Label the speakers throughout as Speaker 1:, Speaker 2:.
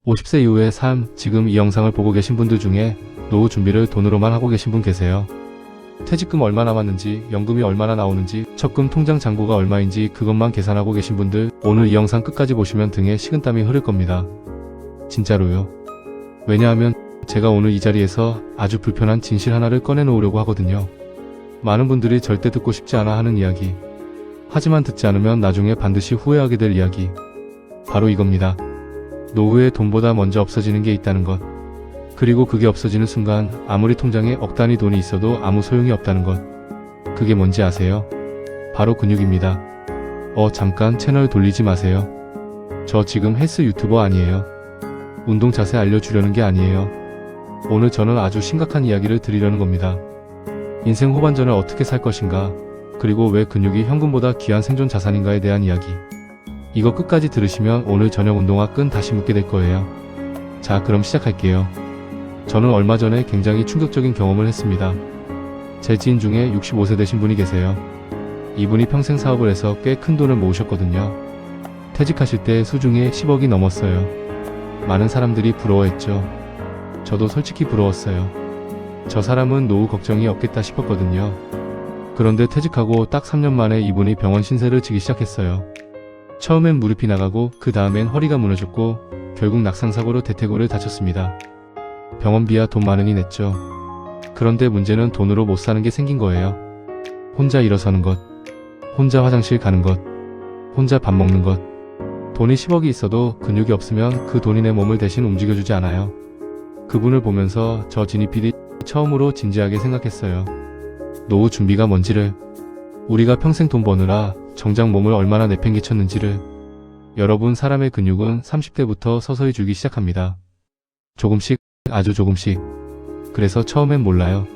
Speaker 1: 50세 이후의 삶, 지금 이 영상을 보고 계신 분들 중에 노후 준비를 돈으로만 하고 계신 분 계세요? 퇴직금 얼마 남았는지, 연금이 얼마나 나오는지, 적금 통장 잔고가 얼마인지 그것만 계산하고 계신 분들, 오늘 이 영상 끝까지 보시면 등에 식은땀이 흐를 겁니다. 진짜로요. 왜냐하면 제가 오늘 이 자리에서 아주 불편한 진실 하나를 꺼내놓으려고 하거든요. 많은 분들이 절대 듣고 싶지 않아 하는 이야기. 하지만 듣지 않으면 나중에 반드시 후회하게 될 이야기. 바로 이겁니다. 노후에 돈보다 먼저 없어지는 게 있다는 것. 그리고 그게 없어지는 순간 아무리 통장에 억 단위 돈이 있어도 아무 소용이 없다는 것. 그게 뭔지 아세요? 바로 근육입니다. 잠깐 채널 돌리지 마세요. 저 지금 헬스 유튜버 아니에요. 운동 자세 알려주려는 게 아니에요. 오늘 저는 아주 심각한 이야기를 드리려는 겁니다. 인생 후반전을 어떻게 살 것인가, 그리고 왜 근육이 현금보다 귀한 생존 자산인가에 대한 이야기. 이거 끝까지 들으시면 오늘 저녁 운동화 끈 다시 묶게 될 거예요. 자, 그럼 시작할게요. 저는 얼마 전에 굉장히 충격적인 경험을 했습니다. 제 지인 중에 65세 되신 분이 계세요. 이분이 평생 사업을 해서 꽤 큰 돈을 모으셨거든요. 퇴직하실 때 수중에 10억이 넘었어요. 많은 사람들이 부러워했죠. 저도 솔직히 부러웠어요. 저 사람은 노후 걱정이 없겠다 싶었거든요. 그런데 퇴직하고 딱 3년 만에 이분이 병원 신세를 지기 시작했어요. 처음엔 무릎이 나가고 그 다음엔 허리가 무너졌고 결국 낙상사고로 대퇴골을 다쳤습니다. 병원비야 돈 많으니 냈죠. 그런데 문제는 돈으로 못 사는 게 생긴 거예요. 혼자 일어서는 것, 혼자 화장실 가는 것, 혼자 밥 먹는 것. 돈이 10억이 있어도 근육이 없으면 그 돈이 내 몸을 대신 움직여주지 않아요. 그분을 보면서 저 지니 PD 처음으로 진지하게 생각했어요. 노후 준비가 뭔지를, 우리가 평생 돈 버느라 정작 몸을 얼마나 내팽개쳤는지를. 여러분, 사람의 근육은 30대부터 서서히 줄기 시작합니다. 조금씩, 아주 조금씩. 그래서 처음엔 몰라요.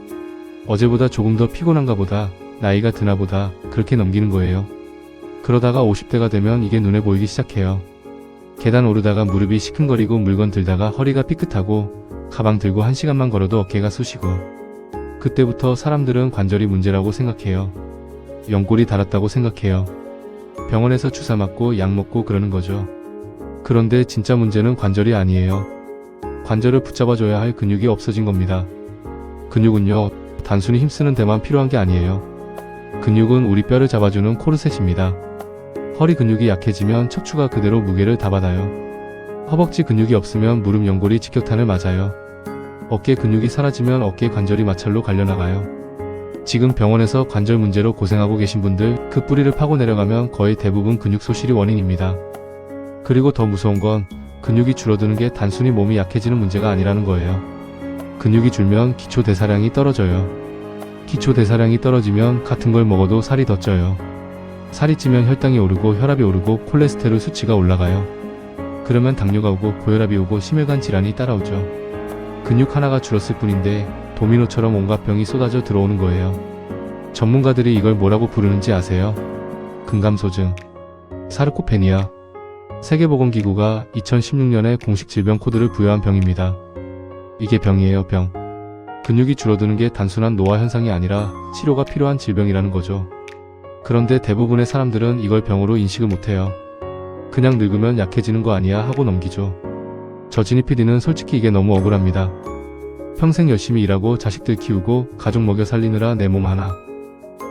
Speaker 1: 어제보다 조금 더 피곤한가 보다, 나이가 드나 보다, 그렇게 넘기는 거예요. 그러다가 50대가 되면 이게 눈에 보이기 시작해요. 계단 오르다가 무릎이 시큰거리고 물건 들다가 허리가 삐끗하고 가방 들고 1시간만 걸어도 어깨가 쑤시고. 그때부터 사람들은 관절이 문제라고 생각해요. 연골이 닳았다고 생각해요. 병원에서 주사 맞고 약 먹고 그러는 거죠. 그런데 진짜 문제는 관절이 아니에요. 관절을 붙잡아줘야 할 근육이 없어진 겁니다. 근육은요, 단순히 힘쓰는 데만 필요한 게 아니에요. 근육은 우리 뼈를 잡아주는 코르셋입니다. 허리 근육이 약해지면 척추가 그대로 무게를 다 받아요. 허벅지 근육이 없으면 무릎 연골이 직격탄을 맞아요. 어깨 근육이 사라지면 어깨 관절이 마찰로 갈려나가요. 지금 병원에서 관절 문제로 고생하고 계신 분들, 그 뿌리를 파고 내려가면 거의 대부분 근육 소실이 원인입니다. 그리고 더 무서운 건 근육이 줄어드는 게 단순히 몸이 약해지는 문제가 아니라는 거예요. 근육이 줄면 기초 대사량이 떨어져요. 기초 대사량이 떨어지면 같은 걸 먹어도 살이 더 쪄요. 살이 찌면 혈당이 오르고 혈압이 오르고 콜레스테롤 수치가 올라가요. 그러면 당뇨가 오고 고혈압이 오고 심혈관 질환이 따라오죠. 근육 하나가 줄었을 뿐인데 도미노처럼 온갖 병이 쏟아져 들어오는 거예요. 전문가들이 이걸 뭐라고 부르는지 아세요? 근감소증, 사르코페니아. 세계보건기구가 2016년에 공식 질병 코드를 부여한 병입니다. 이게 병이에요, 병. 근육이 줄어드는 게 단순한 노화 현상이 아니라 치료가 필요한 질병이라는 거죠. 그런데 대부분의 사람들은 이걸 병으로 인식을 못해요. 그냥 늙으면 약해지는 거 아니야 하고 넘기죠. 저 지니 PD는 솔직히 이게 너무 억울합니다. 평생 열심히 일하고 자식들 키우고 가족 먹여 살리느라 내 몸 하나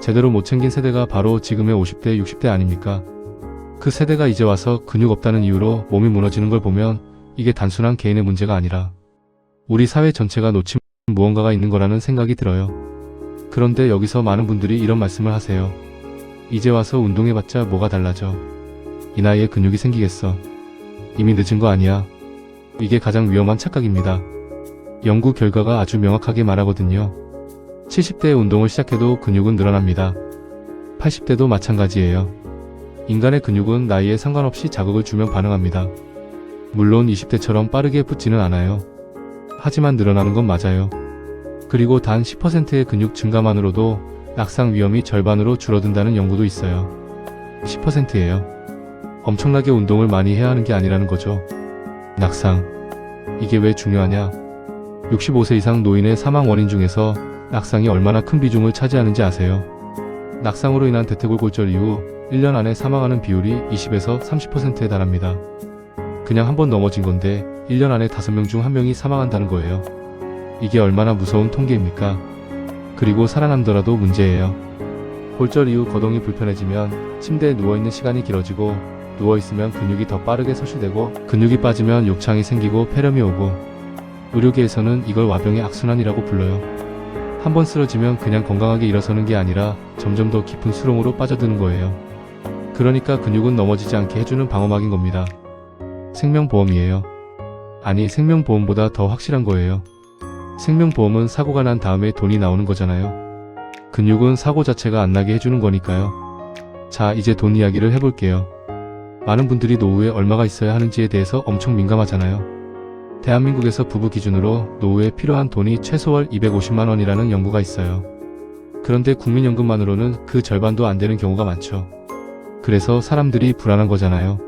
Speaker 1: 제대로 못 챙긴 세대가 바로 지금의 50대, 60대 아닙니까? 그 세대가 이제 와서 근육 없다는 이유로 몸이 무너지는 걸 보면 이게 단순한 개인의 문제가 아니라 우리 사회 전체가 놓친 무언가가 있는 거라는 생각이 들어요. 그런데 여기서 많은 분들이 이런 말씀을 하세요. 이제 와서 운동해봤자 뭐가 달라져. 이 나이에 근육이 생기겠어. 이미 늦은 거 아니야. 이게 가장 위험한 착각입니다. 연구 결과가 아주 명확하게 말하거든요. 70대에 운동을 시작해도 근육은 늘어납니다. 80대도 마찬가지예요. 인간의 근육은 나이에 상관없이 자극을 주면 반응합니다. 물론 20대처럼 빠르게 붙지는 않아요. 하지만 늘어나는 건 맞아요. 그리고 단 10%의 근육 증가만으로도 낙상 위험이 절반으로 줄어든다는 연구도 있어요. 10%예요. 엄청나게 운동을 많이 해야 하는 게 아니라는 거죠. 낙상. 이게 왜 중요하냐? 65세 이상 노인의 사망 원인 중에서 낙상이 얼마나 큰 비중을 차지하는지 아세요? 낙상으로 인한 대퇴골 골절 이후 1년 안에 사망하는 비율이 20에서 30%에 달합니다. 그냥 한번 넘어진 건데 1년 안에 5명 중 1명이 사망한다는 거예요. 이게 얼마나 무서운 통계입니까? 그리고 살아남더라도 문제예요. 골절 이후 거동이 불편해지면 침대에 누워있는 시간이 길어지고, 누워있으면 근육이 더 빠르게 소실되고, 근육이 빠지면 욕창이 생기고 폐렴이 오고, 의료계에서는 이걸 와병의 악순환이라고 불러요. 한번 쓰러지면 그냥 건강하게 일어서는 게 아니라 점점 더 깊은 수렁으로 빠져드는 거예요. 그러니까 근육은 넘어지지 않게 해주는 방어막인 겁니다. 생명보험이에요. 아니, 생명보험보다 더 확실한 거예요. 생명보험은 사고가 난 다음에 돈이 나오는 거잖아요. 근육은 사고 자체가 안 나게 해주는 거니까요. 자, 이제 돈 이야기를 해볼게요. 많은 분들이 노후에 얼마가 있어야 하는지에 대해서 엄청 민감하잖아요. 대한민국에서 부부 기준으로 노후에 필요한 돈이 최소 월 250만 원이라는 연구가 있어요. 그런데 국민연금만으로는 그 절반도 안 되는 경우가 많죠. 그래서 사람들이 불안한 거잖아요.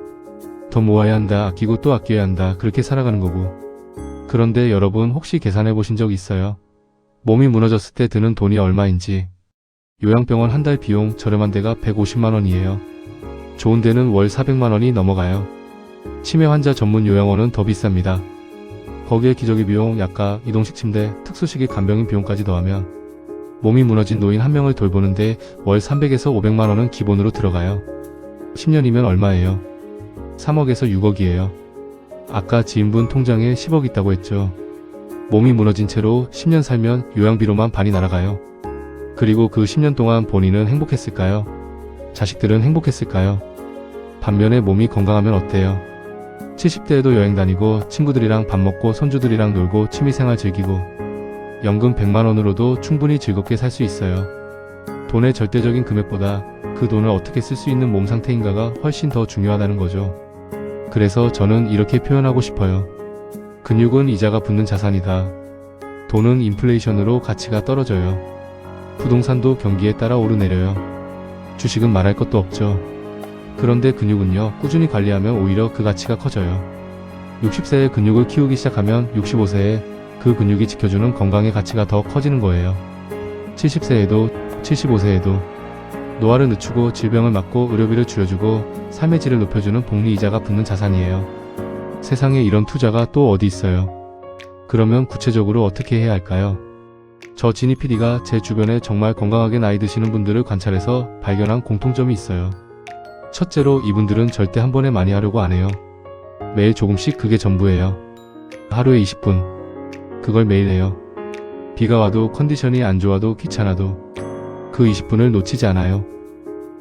Speaker 1: 더 모아야 한다, 아끼고 또 아껴야 한다, 그렇게 살아가는 거고. 그런데 여러분 혹시 계산해 보신 적 있어요? 몸이 무너졌을 때 드는 돈이 얼마인지. 요양병원 한 달 비용 저렴한 데가 150만 원이에요. 좋은 데는 월 400만 원이 넘어가요. 치매 환자 전문 요양원은 더 비쌉니다. 거기에 기저귀 비용, 약가, 이동식 침대, 특수식이 간병인 비용까지 더하면 몸이 무너진 노인 한 명을 돌보는데 월 300에서 500만 원은 기본으로 들어가요. 10년이면 얼마예요? 3억에서 6억이에요. 아까 지인분 통장에 10억 있다고 했죠. 몸이 무너진 채로 10년 살면 요양비로만 반이 날아가요. 그리고 그 10년 동안 본인은 행복했을까요? 자식들은 행복했을까요? 반면에 몸이 건강하면 어때요? 70대에도 여행 다니고 친구들이랑 밥 먹고 손주들이랑 놀고 취미생활 즐기고 연금 100만 원으로도 충분히 즐겁게 살 수 있어요. 돈의 절대적인 금액보다 그 돈을 어떻게 쓸 수 있는 몸 상태인가가 훨씬 더 중요하다는 거죠. 그래서 저는 이렇게 표현하고 싶어요. 근육은 이자가 붙는 자산이다. 돈은 인플레이션으로 가치가 떨어져요. 부동산도 경기에 따라 오르내려요. 주식은 말할 것도 없죠. 그런데 근육은요, 꾸준히 관리하면 오히려 그 가치가 커져요. 60세에 근육을 키우기 시작하면 65세에 그 근육이 지켜주는 건강의 가치가 더 커지는 거예요. 70세에도 75세에도 노화를 늦추고 질병을 막고 의료비를 줄여주고 삶의 질을 높여주는 복리이자가 붙는 자산이에요. 세상에 이런 투자가 또 어디 있어요? 그러면 구체적으로 어떻게 해야 할까요? 저 지니 PD가 제 주변에 정말 건강하게 나이 드시는 분들을 관찰해서 발견한 공통점이 있어요. 첫째로 이분들은 절대 한 번에 많이 하려고 안 해요. 매일 조금씩, 그게 전부예요. 하루에 20분. 그걸 매일 해요. 비가 와도 컨디션이 안 좋아도 귀찮아도 그 20분을 놓치지 않아요.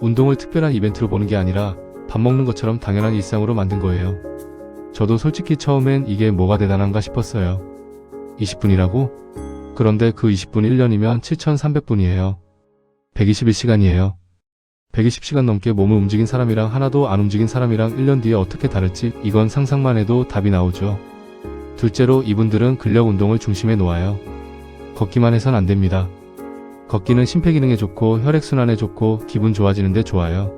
Speaker 1: 운동을 특별한 이벤트로 보는 게 아니라 밥 먹는 것처럼 당연한 일상으로 만든 거예요. 저도 솔직히 처음엔 이게 뭐가 대단한가 싶었어요. 20분이라고? 그런데 그 20분 1년이면 7,300분이에요. 121시간이에요. 120시간 넘게 몸을 움직인 사람이랑 하나도 안 움직인 사람이랑 1년 뒤에 어떻게 다를지, 이건 상상만 해도 답이 나오죠. 둘째로 이분들은 근력 운동을 중심에 놓아요. 걷기만 해선 안 됩니다. 걷기는 심폐기능에 좋고 혈액순환에 좋고 기분 좋아지는데 좋아요.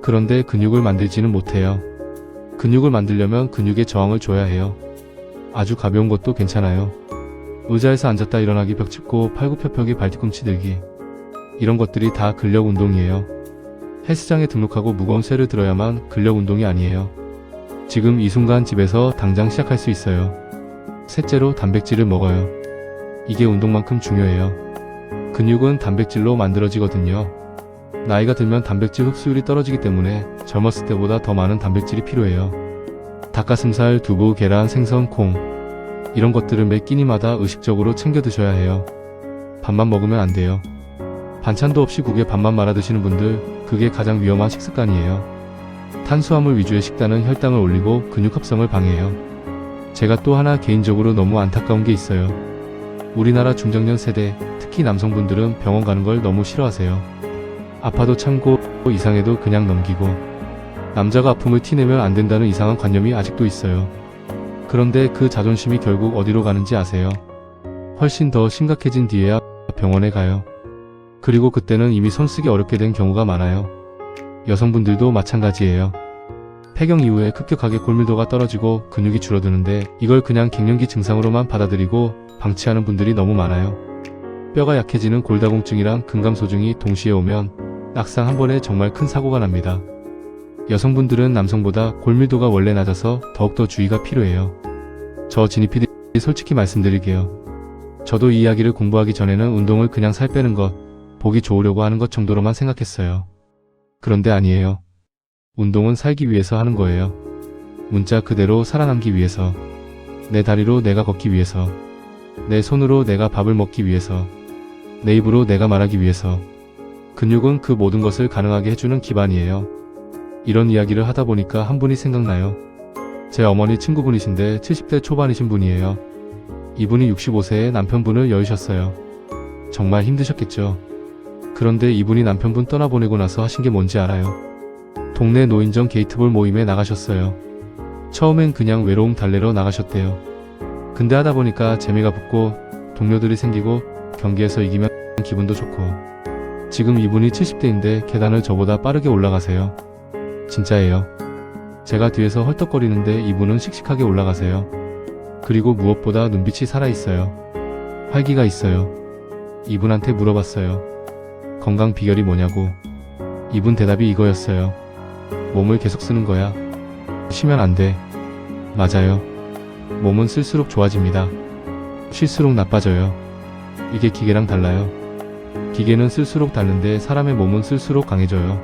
Speaker 1: 그런데 근육을 만들지는 못해요. 근육을 만들려면 근육에 저항을 줘야 해요. 아주 가벼운 것도 괜찮아요. 의자에서 앉았다 일어나기, 벽 짚고 팔굽혀펴기, 발뒤꿈치 들기, 이런 것들이 다 근력 운동이에요. 헬스장에 등록하고 무거운 쇠를 들어야만 근력 운동이 아니에요. 지금 이 순간 집에서 당장 시작할 수 있어요. 셋째로 단백질을 먹어요. 이게 운동만큼 중요해요. 근육은 단백질로 만들어지거든요. 나이가 들면 단백질 흡수율이 떨어지기 때문에 젊었을 때보다 더 많은 단백질이 필요해요. 닭가슴살, 두부, 계란, 생선, 콩, 이런 것들을 매 끼니마다 의식적으로 챙겨 드셔야 해요. 밥만 먹으면 안 돼요. 반찬도 없이 국에 밥만 말아 드시는 분들, 그게 가장 위험한 식습관이에요. 탄수화물 위주의 식단은 혈당을 올리고 근육 합성을 방해해요. 제가 또 하나 개인적으로 너무 안타까운 게 있어요. 우리나라 중장년 세대, 특히 남성분들은 병원 가는 걸 너무 싫어하세요. 아파도 참고, 이상해도 그냥 넘기고, 남자가 아픔을 티내면 안 된다는 이상한 관념이 아직도 있어요. 그런데 그 자존심이 결국 어디로 가는지 아세요? 훨씬 더 심각해진 뒤에야 병원에 가요. 그리고 그때는 이미 손쓰기 어렵게 된 경우가 많아요. 여성분들도 마찬가지예요. 폐경 이후에 급격하게 골밀도가 떨어지고 근육이 줄어드는데 이걸 그냥 갱년기 증상으로만 받아들이고 방치하는 분들이 너무 많아요. 뼈가 약해지는 골다공증이랑 근감소증이 동시에 오면 낙상 한 번에 정말 큰 사고가 납니다. 여성분들은 남성보다 골밀도가 원래 낮아서 더욱더 주의가 필요해요. 저 지니 PD 솔직히 말씀드릴게요. 저도 이 이야기를 공부하기 전에는 운동을 그냥 살 빼는 것, 보기 좋으려고 하는 것 정도로만 생각했어요. 그런데 아니에요. 운동은 살기 위해서 하는 거예요. 문자 그대로 살아남기 위해서, 내 다리로 내가 걷기 위해서, 내 손으로 내가 밥을 먹기 위해서, 내 입으로 내가 말하기 위해서. 근육은 그 모든 것을 가능하게 해주는 기반이에요. 이런 이야기를 하다 보니까 한 분이 생각나요. 제 어머니 친구분이신데 70대 초반이신 분이에요. 이분이 65세에 남편분을 여의셨어요. 정말 힘드셨겠죠. 그런데 이분이 남편분 떠나보내고 나서 하신 게 뭔지 알아요? 동네 노인정 게이트볼 모임에 나가셨어요. 처음엔 그냥 외로움 달래러 나가셨대요. 근데 하다 보니까 재미가 붙고 동료들이 생기고 경기에서 이기면 기분도 좋고, 지금 이분이 70대인데 계단을 저보다 빠르게 올라가세요. 진짜예요. 제가 뒤에서 헐떡거리는데 이분은 씩씩하게 올라가세요. 그리고 무엇보다 눈빛이 살아있어요. 활기가 있어요. 이분한테 물어봤어요. 건강 비결이 뭐냐고. 이분 대답이 이거였어요. 몸을 계속 쓰는 거야. 쉬면 안 돼. 맞아요. 몸은 쓸수록 좋아집니다. 쉴수록 나빠져요. 이게 기계랑 달라요. 기계는 쓸수록 닳는데 사람의 몸은 쓸수록 강해져요.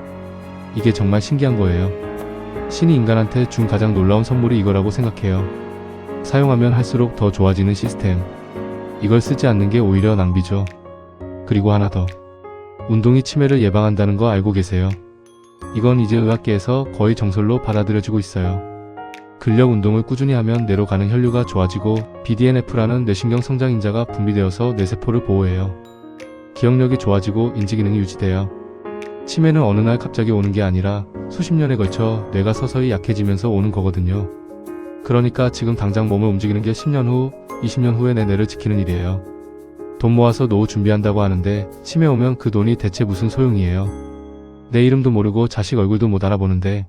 Speaker 1: 이게 정말 신기한 거예요. 신이 인간한테 준 가장 놀라운 선물이 이거라고 생각해요. 사용하면 할수록 더 좋아지는 시스템. 이걸 쓰지 않는 게 오히려 낭비죠. 그리고 하나 더. 운동이 치매를 예방한다는 거 알고 계세요? 이건 이제 의학계에서 거의 정설로 받아들여지고 있어요. 근력 운동을 꾸준히 하면 뇌로 가는 혈류가 좋아지고 BDNF라는 뇌신경 성장인자가 분비되어서 뇌세포를 보호해요. 기억력이 좋아지고 인지기능이 유지돼요. 치매는 어느 날 갑자기 오는 게 아니라 수십 년에 걸쳐 뇌가 서서히 약해지면서 오는 거거든요. 그러니까 지금 당장 몸을 움직이는 게 10년 후, 20년 후에 내 뇌를 지키는 일이에요. 돈 모아서 노후 준비한다고 하는데 치매 오면 그 돈이 대체 무슨 소용이에요. 내 이름도 모르고 자식 얼굴도 못 알아보는데.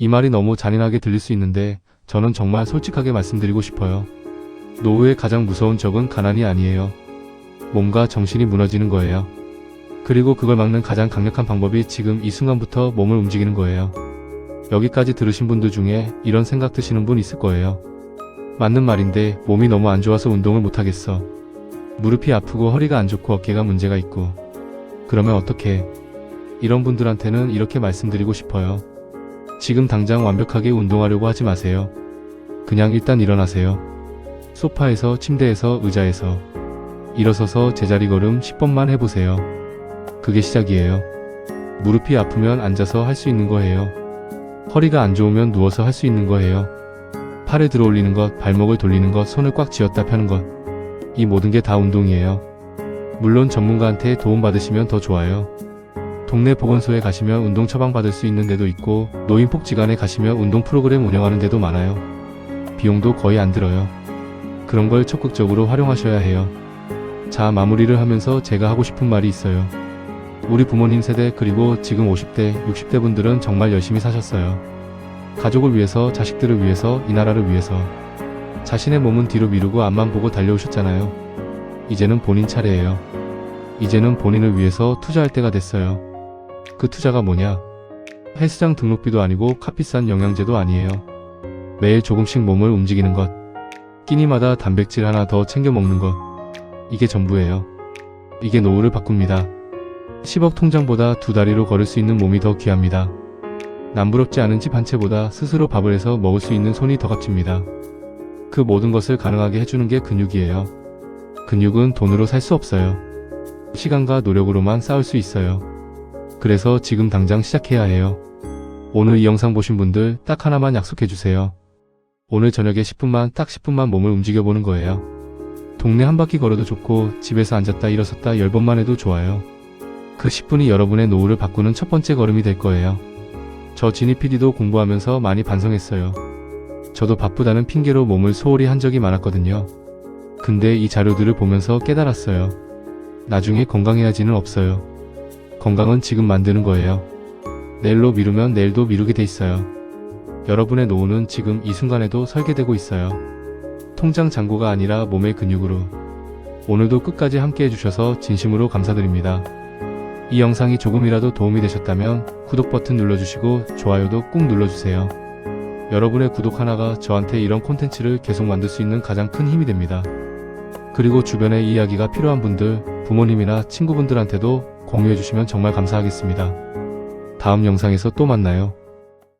Speaker 1: 이 말이 너무 잔인하게 들릴 수 있는데 저는 정말 솔직하게 말씀드리고 싶어요. 노후의 가장 무서운 적은 가난이 아니에요. 몸과 정신이 무너지는 거예요. 그리고 그걸 막는 가장 강력한 방법이 지금 이 순간부터 몸을 움직이는 거예요. 여기까지 들으신 분들 중에 이런 생각 드시는 분 있을 거예요. 맞는 말인데 몸이 너무 안 좋아서 운동을 못하겠어. 무릎이 아프고 허리가 안 좋고 어깨가 문제가 있고. 그러면 어떡해? 이런 분들한테는 이렇게 말씀드리고 싶어요. 지금 당장 완벽하게 운동하려고 하지 마세요. 그냥 일단 일어나세요. 소파에서, 침대에서, 의자에서. 일어서서 제자리 걸음 10번만 해보세요. 그게 시작이에요. 무릎이 아프면 앉아서 할 수 있는 거예요. 허리가 안 좋으면 누워서 할 수 있는 거예요. 팔을 들어 올리는 것, 발목을 돌리는 것, 손을 꽉 쥐었다 펴는 것. 이 모든 게 다 운동이에요. 물론 전문가한테 도움 받으시면 더 좋아요. 동네 보건소에 가시면 운동 처방 받을 수 있는 데도 있고, 노인복지관에 가시면 운동 프로그램 운영하는 데도 많아요. 비용도 거의 안 들어요. 그런 걸 적극적으로 활용하셔야 해요. 자, 마무리를 하면서 제가 하고 싶은 말이 있어요. 우리 부모님 세대 그리고 지금 50대, 60대 분들은 정말 열심히 사셨어요. 가족을 위해서, 자식들을 위해서, 이 나라를 위해서. 자신의 몸은 뒤로 미루고 앞만 보고 달려오셨잖아요. 이제는 본인 차례예요. 이제는 본인을 위해서 투자할 때가 됐어요. 그 투자가 뭐냐? 헬스장 등록비도 아니고 값비싼 영양제도 아니에요. 매일 조금씩 몸을 움직이는 것. 끼니마다 단백질 하나 더 챙겨 먹는 것. 이게 전부예요. 이게 노후를 바꿉니다. 10억 통장보다 두 다리로 걸을 수 있는 몸이 더 귀합니다. 남부럽지 않은 집 한 채보다 스스로 밥을 해서 먹을 수 있는 손이 더 값집니다. 그 모든 것을 가능하게 해주는 게 근육이에요. 근육은 돈으로 살 수 없어요. 시간과 노력으로만 쌓을 수 있어요. 그래서 지금 당장 시작해야 해요. 오늘 이 영상 보신 분들 딱 하나만 약속해주세요. 오늘 저녁에 10분만, 딱 10분만 몸을 움직여보는 거예요. 동네 한 바퀴 걸어도 좋고 집에서 앉았다 일어섰다 10번만 해도 좋아요. 그 10분이 여러분의 노후를 바꾸는 첫 번째 걸음이 될 거예요. 저 지니 PD도 공부하면서 많이 반성했어요. 저도 바쁘다는 핑계로 몸을 소홀히 한 적이 많았거든요. 근데 이 자료들을 보면서 깨달았어요. 나중에 건강해야지는 없어요. 건강은 지금 만드는 거예요. 내일로 미루면 내일도 미루게 돼 있어요. 여러분의 노후는 지금 이 순간에도 설계되고 있어요. 통장 잔고가 아니라 몸의 근육으로. 오늘도 끝까지 함께 해주셔서 진심으로 감사드립니다. 이 영상이 조금이라도 도움이 되셨다면 구독 버튼 눌러주시고 좋아요도 꾹 눌러주세요. 여러분의 구독 하나가 저한테 이런 콘텐츠를 계속 만들 수 있는 가장 큰 힘이 됩니다. 그리고 주변에 이 이야기가 필요한 분들, 부모님이나 친구분들한테도 공유해 주시면 정말 감사하겠습니다. 다음 영상에서 또 만나요.